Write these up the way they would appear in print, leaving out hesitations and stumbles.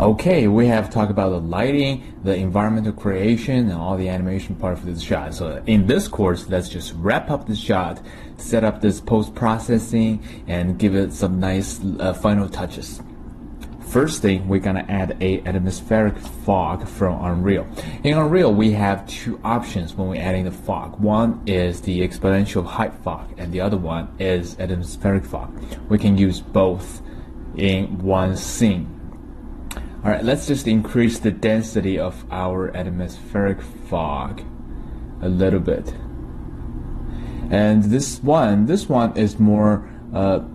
Okay, we have talked about the lighting, the environmental creation, and all the animation part for this shot. So in this course, let's just wrap up this shot, set up this post-processing, and give it some nice final touches. First thing, we're gonna add a atmospheric fog from Unreal. In Unreal, we have two options when we're adding the fog. One is the exponential height fog, and the other one is atmospheric fog. We can use both in one scene. Alright, let's just increase the density of our atmospheric fog a little bit. And this one is more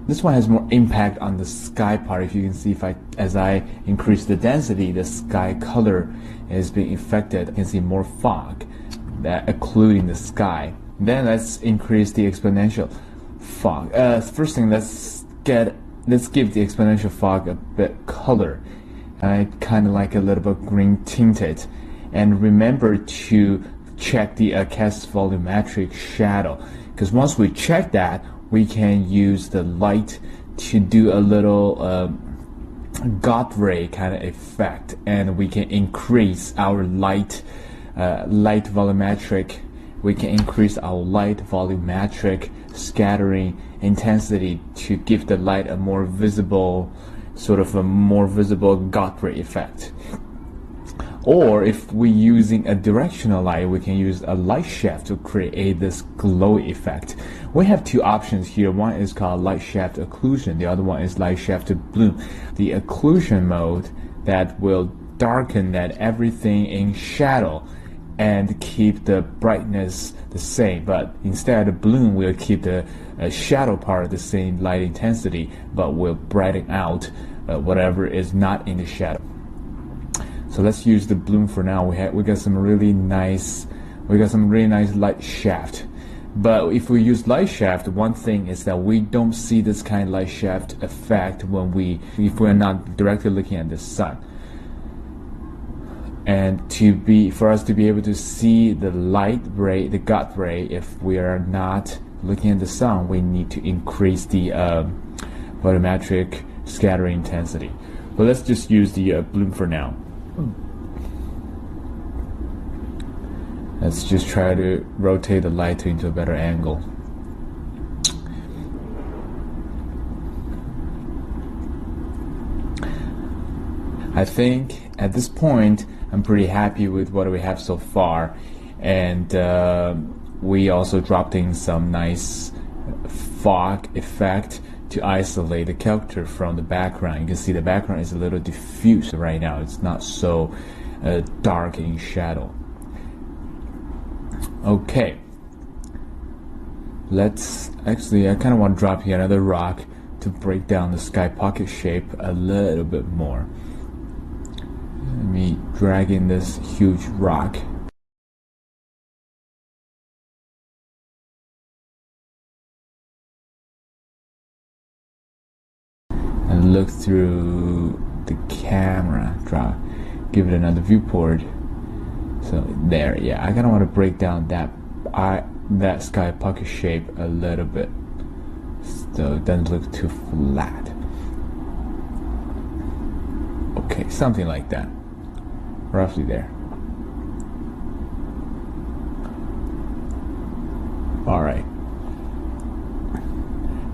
this one has more impact on the sky part. If you can see, as I increase the density, the sky color is being affected. You can see more fog that occluding the sky. Then let's increase the exponential fog. First thing, let's give the exponential fog a bit color. I kind of like a little bit green tinted. And remember to check the cast volumetric shadow, because once we check that, we can use the light to do a little God ray kind of effect, and we can increase our light volumetric. We can increase our light volumetric scattering intensity to give the light a more visible, sort of a more visible God ray effect. Or if we're using a directional light, we can use a light shaft to create this glow effect. We have two options here. One is called light shaft occlusion. The other one is light shaft bloom. The occlusion mode that will darken that everything in shadow and keep the brightness the same. But instead of bloom, we'll keep the shadow part the same light intensity, but we'll brighten out whatever is not in the shadow. So let's use the bloom for now. We got some really nice light shaft. But if we use light shaft, one thing is that we don't see this kind of light shaft effect if we're not directly looking at the sun. And for us to be able to see the light ray, the God ray, if we are not looking at the sun, we need to increase the volumetric scattering intensity. But let's just use the bloom for now. Let's just try to rotate the light into a better angle. I think at this point I'm pretty happy with what we have so far, and we also dropped in some nice fog effect to isolate the character from the background. You can see the background is a little diffuse right now. It's not so dark in shadow. Okay, I kind of want to drop here another rock to break down the sky pocket shape a little bit more. Let me drag in this huge rock. And look through the camera, give it another viewport. So there, yeah, I kind of want to break down that sky pocket shape a little bit, so it doesn't look too flat. Okay, something like that, roughly there. All right.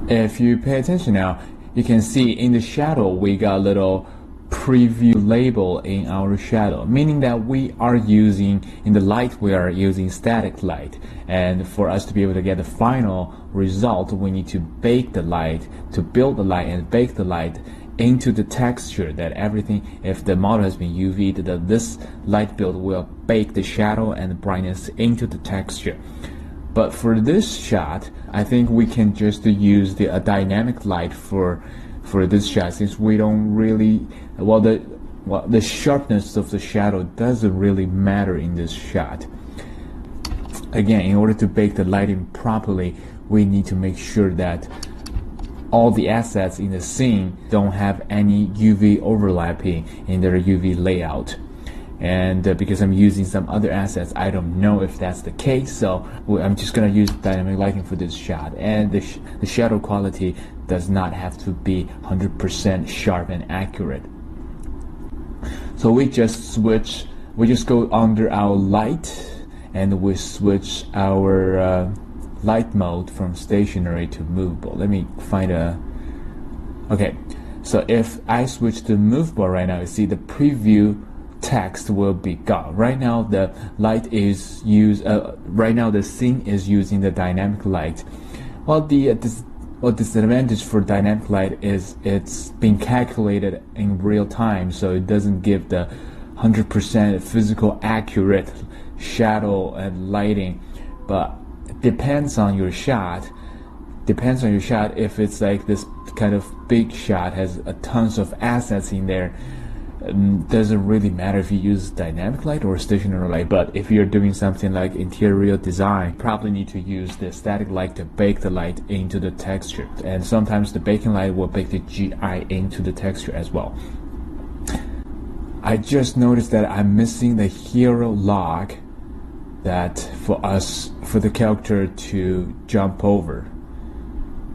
If you pay attention now, you can see in the shadow we got a little preview label in our shadow, meaning that we are using, in the light, we are using static light, and for us to be able to get the final result, we need to bake the light, to build the light and bake the light into the texture, that everything, if the model has been UV'd, that this light build will bake the shadow and the brightness into the texture. But for this shot, I think we can just use the dynamic light for this shot, since we don't really, the sharpness of the shadow doesn't really matter in this shot. Again, in order to bake the lighting properly, we need to make sure that all the assets in the scene don't have any UV overlapping in their UV layout. And because I'm using some other assets, I don't know if that's the case, so I'm just going to use dynamic lighting for this shot. And the shadow quality does not have to be 100% sharp and accurate. So we just go under our light, and we switch our light mode from stationary to movable. Let me find okay, so if I switch to movable right now, you see the preview text will be gone. Right now the light is used, right now the scene is using the dynamic light. Well, the disadvantage for dynamic light is it's being calculated in real time, so it doesn't give the 100% physical accurate shadow and lighting, but it depends on your shot. If it's like this kind of big shot, has tons of assets in there, doesn't really matter if you use dynamic light or stationary light. But if you're doing something like interior design, probably need to use the static light to bake the light into the texture, and sometimes the baking light will bake the GI into the texture as well. I just noticed that I'm missing the hero log that for the character to jump over.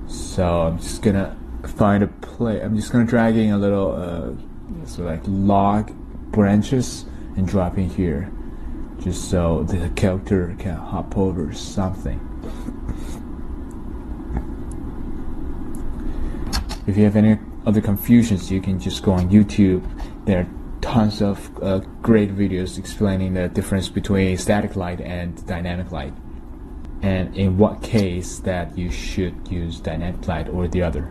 So I'm just gonna find a place. I'm just gonna drag in a little so like log branches and drop in here, just so the character can hop over something. If you have any other confusions, you can just go on YouTube. There are tons of great videos explaining the difference between static light and dynamic light, and in what case that you should use dynamic light or the other.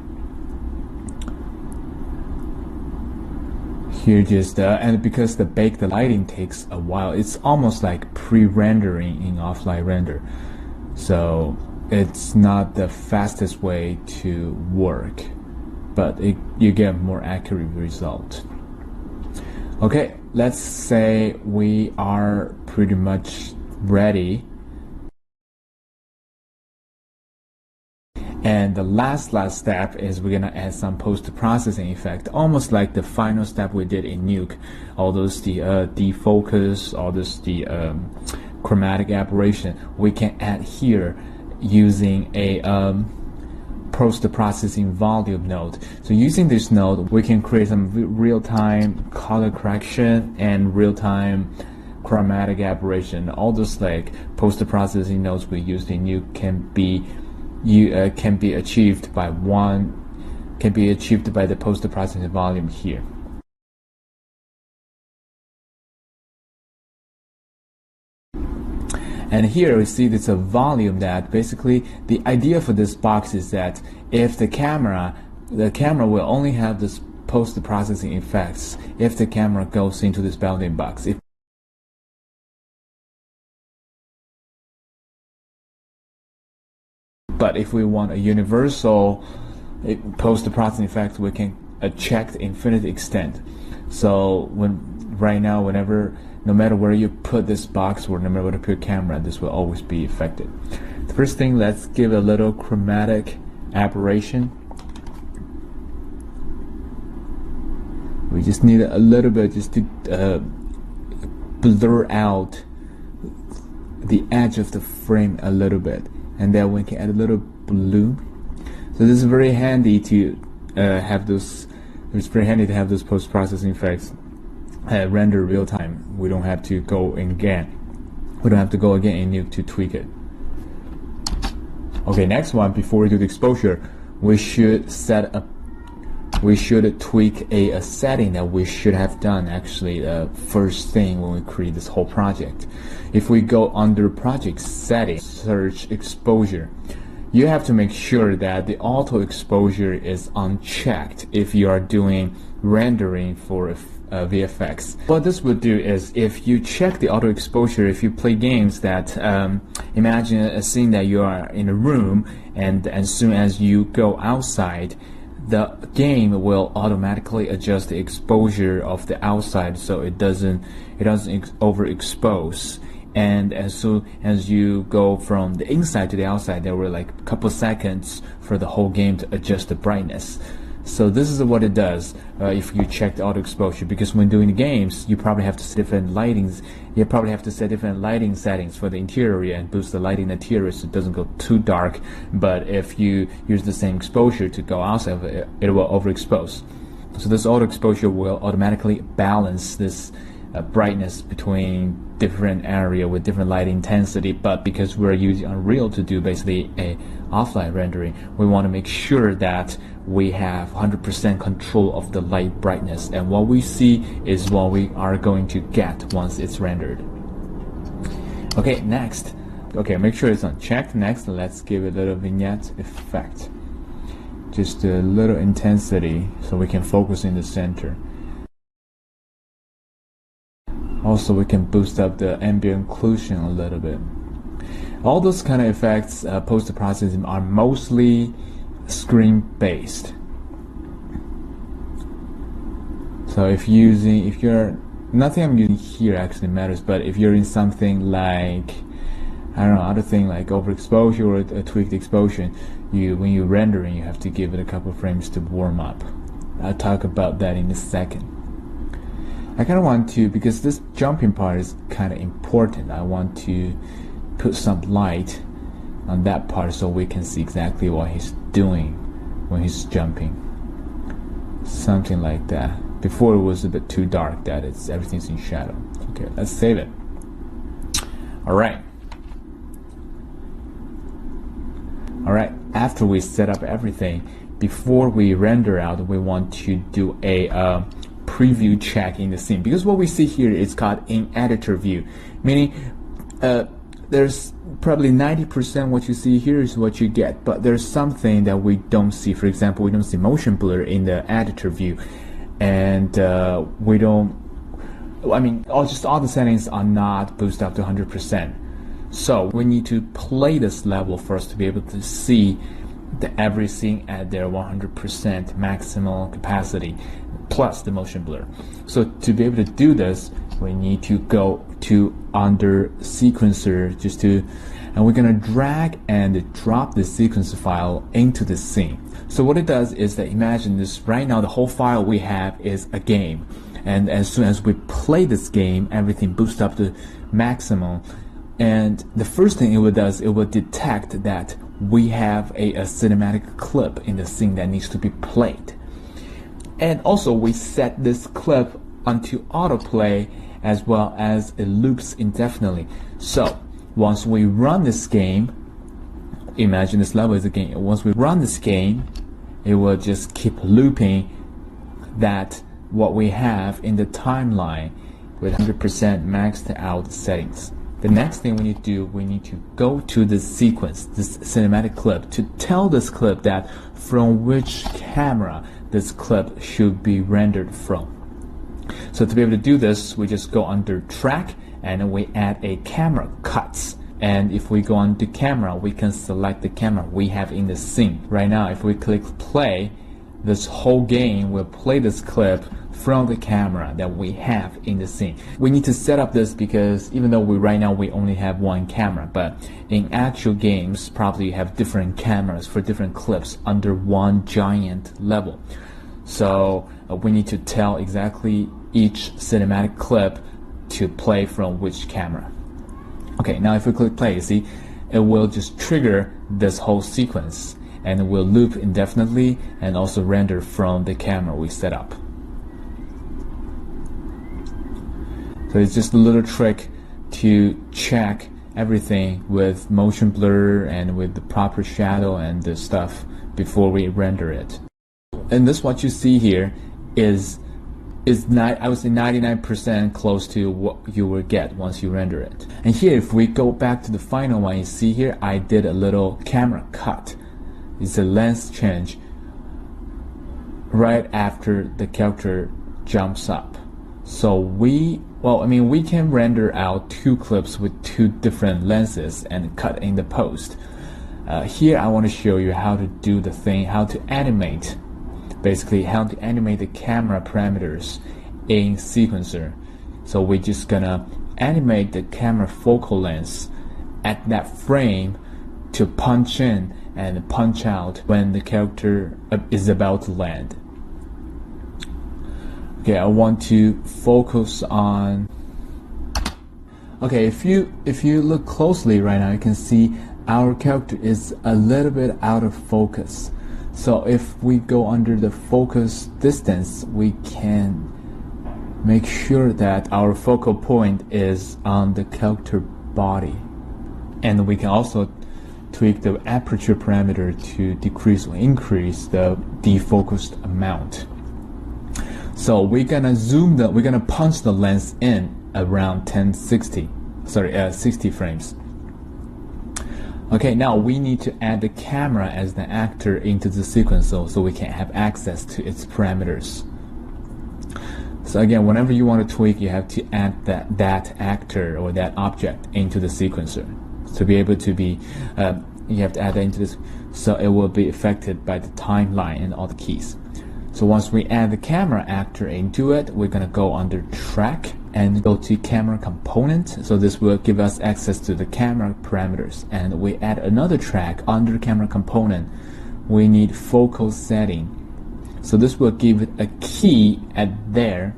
Here just and because the lighting takes a while, it's almost like pre-rendering in offline render, so it's not the fastest way to work, but you get a more accurate result. Okay, let's say we are pretty much ready. And the last step is we're gonna add some post-processing effect, almost like the final step we did in Nuke. All those the defocus, all this the chromatic aberration, we can add here using a post-processing volume node. So using this node, we can create some real-time color correction and real-time chromatic aberration. All those like post-processing nodes we used in Nuke can be achieved by the post-processing volume here. And here we see it's a volume that basically the idea for this box is that if the camera will only have this post-processing effects if the camera goes into this bounding box. But if we want a universal post-processing effect, we can check the infinite extent. So no matter where you put this box or no matter where you put your camera, this will always be affected. The first thing, let's give a little chromatic aberration. We just need a little bit just to blur out the edge of the frame a little bit, and then we can add a little bloom. So this is very handy to have those. It's very handy to have those post-processing effects render real time. We don't have to go again. We don't have to go again in Nuke to tweak it. Okay, next one. Before we do the exposure, we should tweak a setting that we should have done actually first thing when we create this whole project. If we go under project settings, search exposure, you have to make sure that the auto exposure is unchecked if you are doing rendering for VFX. What this would do is, if you check the auto exposure, if you play games that imagine a scene that you are in a room, and as soon as you go outside, the game will automatically adjust the exposure of the outside so it doesn't overexpose. And as soon as you go from the inside to the outside, there were like a couple seconds for the whole game to adjust the brightness. So this is what it does if you check the auto exposure, because when doing the games, you probably have to set different lightings. You probably have to set different lighting settings for the interior and boost the lighting in the interior so it doesn't go too dark. But if you use the same exposure to go outside of it, it will overexpose. So this auto exposure will automatically balance this brightness between different area with different light intensity. But because we're using Unreal to do basically a offline rendering, we want to make sure that we have 100% control of the light brightness, and what we see is what we are going to get once it's rendered. Okay, next. Okay, make sure it's unchecked. Next, let's give it a little vignette effect. Just a little intensity so we can focus in the center. Also, we can boost up the ambient occlusion a little bit. All those kind of effects, post-processing, are mostly screen-based. So if you're nothing I'm using here actually matters, but if you're in something like, I don't know, other thing like overexposure or a tweaked exposure, when you're rendering, you have to give it a couple frames to warm up. I'll talk about that in a second. I kind of want to, because this jumping part is kind of important, I want to put some light on that part so we can see exactly what he's doing when he's jumping. Something like that. Before it was a bit too dark, that everything's in shadow. Okay, let's save it. Alright. Alright, after we set up everything, before we render out, we want to do a preview check in the scene, because what we see here is called in editor view, meaning there's probably 90% what you see here is what you get, but there's something that we don't see. For example, we don't see motion blur in the editor view, and we don't, I mean, all the settings are not boosted up to 100%. So we need to play this level first to be able to see everything at their 100% maximal capacity plus the motion blur. So to be able to do this, we need to go to under sequencer and we're gonna drag and drop the sequencer file into the scene. So what it does is that, imagine this, right now the whole file we have is a game, and as soon as we play this game, everything boosts up to maximum, and the first thing it will detect that we have a cinematic clip in the scene that needs to be played. And also we set this clip onto autoplay as well as it loops indefinitely. So once we run this game, imagine this level is a game. Once we run this game, it will just keep looping that what we have in the timeline with 100% maxed out settings. The next thing we need to do, we need to go to the sequence, this cinematic clip, to tell this clip that from which camera this clip should be rendered from. So to be able to do this, we just go under track and we add a camera cuts. And if we go on to camera, we can select the camera we have in the scene. Right now, if we click play, this whole game will play this clip from the camera that we have in the scene. We need to set up this because even though right now we only have one camera, but in actual games probably you have different cameras for different clips under one giant level. So we need to tell exactly each cinematic clip to play from which camera. Okay, now if we click play, you see it will just trigger this whole sequence and it will loop indefinitely and also render from the camera we set up. So it's just a little trick to check everything with motion blur and with the proper shadow and the stuff before we render it. And this, what you see here is not, I would say 99% close to what you will get once you render it. And here, if we go back to the final one, you see here I did a little camera cut. It's a lens change right after the character jumps up. So we can render out two clips with two different lenses and cut in the post. Here I want to show you how to do the thing, how to animate, basically how to animate the camera parameters in sequencer. So we're just gonna animate the camera focal length at that frame to punch in and punch out when the character is about to land. Okay, I want to focus on. Okay, if you look closely right now, you can see our character is a little bit out of focus. So if we go under the focus distance, we can make sure that our focal point is on the character body. And we can also tweak the aperture parameter to decrease or increase the defocused amount. So we're gonna punch the lens in around 60 frames. Okay, now we need to add the camera as the actor into the sequence so we can have access to its parameters. So again, whenever you want to tweak, you have to add that actor or that object into the sequencer. To be able to be, you have to add that into this, so it will be affected by the timeline and all the keys. So once we add the camera actor into it, we're gonna go under track and go to camera component. So this will give us access to the camera parameters. And we add another track under camera component. We need focal setting. So this will give it a key at there,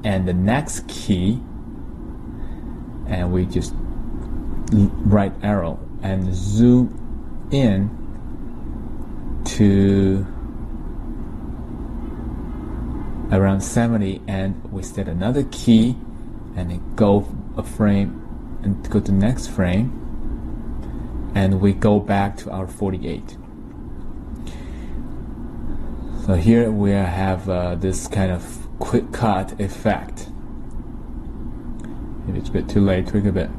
and the next key, and we just right arrow and zoom in to around 70, and we set another key and then go a frame and go to the next frame, and we go back to our 48. So here we have this kind of quick cut effect. Maybe it's a bit too late, tweak a bit.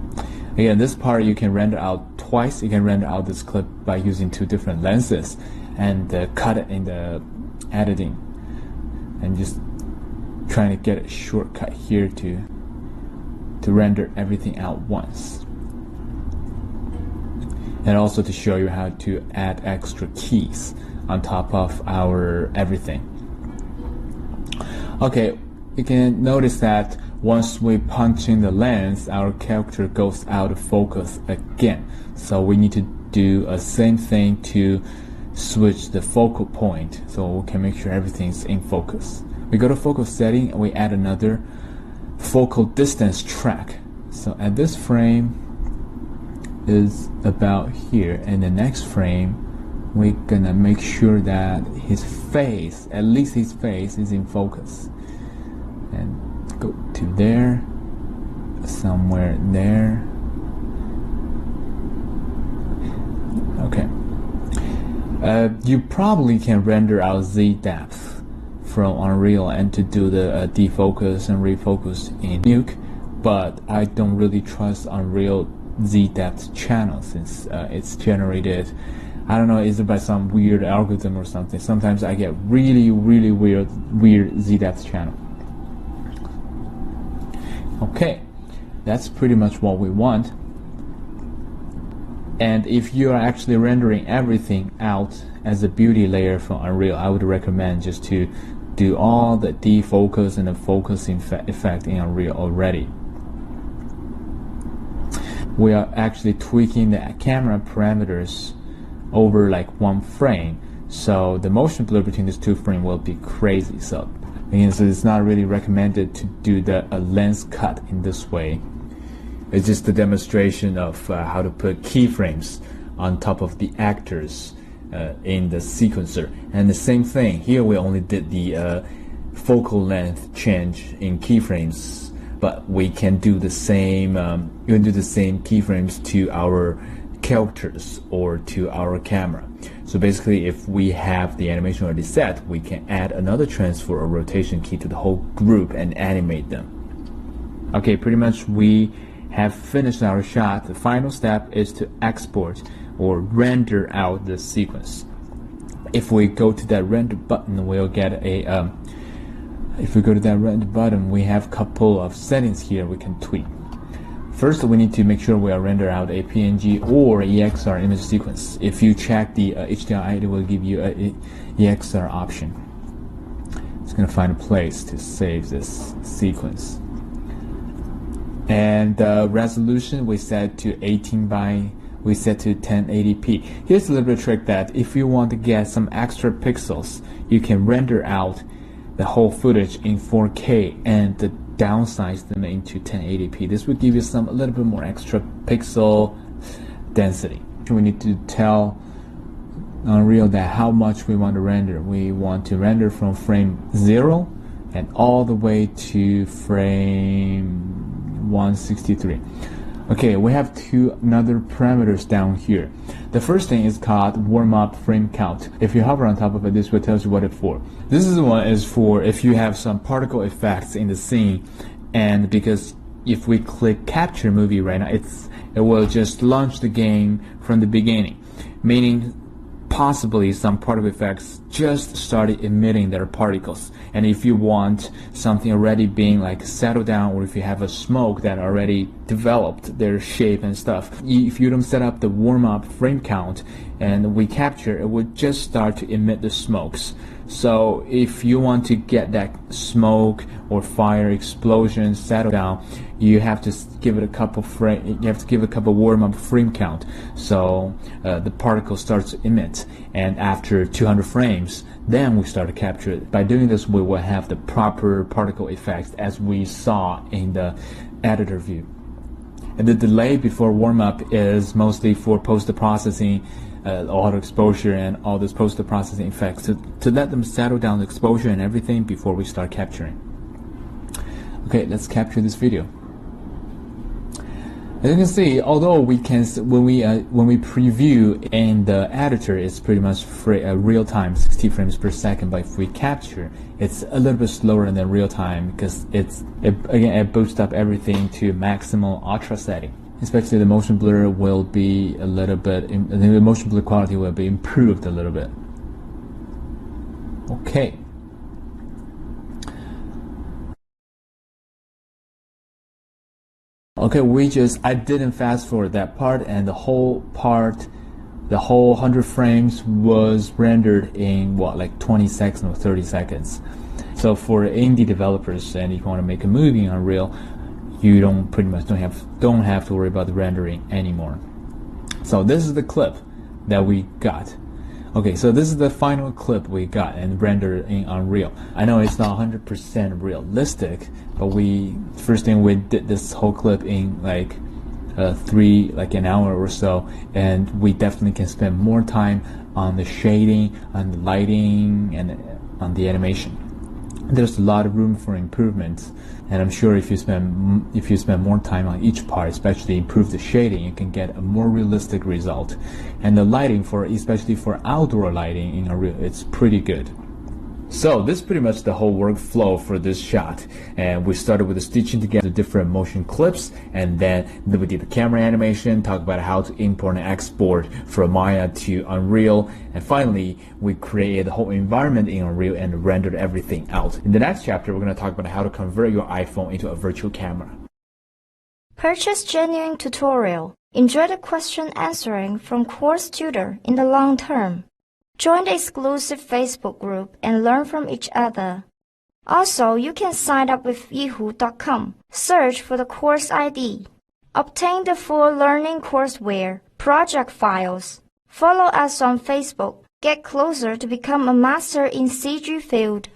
Again, this part you can render out twice. You can render out this clip by using 2 different lenses and cut it in the editing, and just trying to get a shortcut here to render everything out once, and also to show you how to add extra keys on top of our everything. Okay, you can notice that once we punch in the lens, our character goes out of focus again. So we need to do a same thing to switch the focal point, so we can make sure everything's in focus. We go to focus setting and we add another focal distance track. So at this frame is about here, and the next frame we're gonna make sure that his face, at least his face, is in focus. And go to there, somewhere there. Okay. You probably can render out Z depth from Unreal and to do the defocus and refocus in Nuke, but I don't really trust Unreal Z depth channel since it's generated, I don't know, is it by some weird algorithm or something. Sometimes I get really weird Z depth channel. Okay, that's pretty much what we want. And if you are actually rendering everything out as a beauty layer from Unreal, I would recommend just to do all the defocus and the focusing effect in Unreal already. We are actually tweaking the camera parameters over like 1 frame, so the motion blur between these 2 frames will be crazy. So it's not really recommended to do the lens cut in this way. It's just a demonstration of how to put keyframes on top of the actors in the sequencer. And the same thing here, we only did the focal length change in keyframes, but we can do the same. You can do the same keyframes to our characters or to our camera. So basically, if we have the animation already set, we can add another transfer or rotation key to the whole group and animate them. Okay, pretty much we have finished our shot. The final step is to export or render out the sequence. If we go to that render button, we'll get a if we go to that render button, we have a couple of settings here we can tweak. First, we need to make sure we are render out a PNG or EXR image sequence. If you check the HDRI, it will give you a EXR option. It's going to find a place to save this sequence. And the resolution we set to 1080p. Here's a little bit of trick that if you want to get some extra pixels, you can render out the whole footage in 4K and downsize them into 1080p. This will give you a little bit more extra pixel density. We need to tell Unreal that how much we want to render. We want to render from frame 0 and all the way to frame 163. Okay, we have another parameters down here. The first thing is called warm-up frame count. If you hover on top of it, this will tell you what it's for. This is one is for if you have some particle effects in the scene, and because if we click capture movie right now, it will just launch the game from the beginning, meaning possibly some particle effects just started emitting their particles. And if you want something already being like settled down, or if you have a smoke that already developed their shape and stuff, if you don't set up the warm-up frame count and we capture, it would just start to emit the smokes. So if you want to get that smoke or fire explosion settled down, you have to give it a couple warm-up frame count, so the particle starts to emit. And after 200 frames, then we start to capture it. By doing this, we will have the proper particle effects as we saw in the editor view. And the delay before warm-up is mostly for post-processing, auto exposure and all those post-processing effects to let them settle down the exposure and everything before we start capturing. Okay, let's capture this video. As you can see, although we can when we preview in the editor, it's pretty much real time, 60 frames per second. But if we capture, it's a little bit slower than real time because it boosts up everything to maximal ultra setting. Especially the motion blur will be a little bit, the motion blur quality will be improved a little bit. Okay. Okay, I didn't fast forward that part, and the whole 100 frames was rendered in like 20 seconds or 30 seconds. So for indie developers, and if you want to make a movie in Unreal, you don't have to worry about the rendering anymore. So this is the clip that we got. Okay, so this is the final clip we got and rendered in Unreal. I know it's not 100% realistic, but first thing we did this whole clip in like an hour or so, and we definitely can spend more time on the shading, on the lighting, and on the animation. There's a lot of room for improvements, and I'm sure if you spend more time on each part, especially improve the shading, you can get a more realistic result. And the lighting, especially for outdoor lighting in Unreal, it's pretty good. So this is pretty much the whole workflow for this shot, and we started with the stitching together different motion clips, and then we did the camera animation, talk about how to import and export from Maya to Unreal, and finally we created the whole environment in Unreal and rendered everything out. In the next chapter, we're going to talk about how to convert your iPhone into a virtual camera. Purchase genuine tutorial. Enjoy the question answering from course tutor in the long term. Join the exclusive Facebook group and learn from each other. Also, you can sign up with Yihu.com. Search for the course ID. Obtain the full learning courseware, project files. Follow us on Facebook. Get closer to become a master in CG field.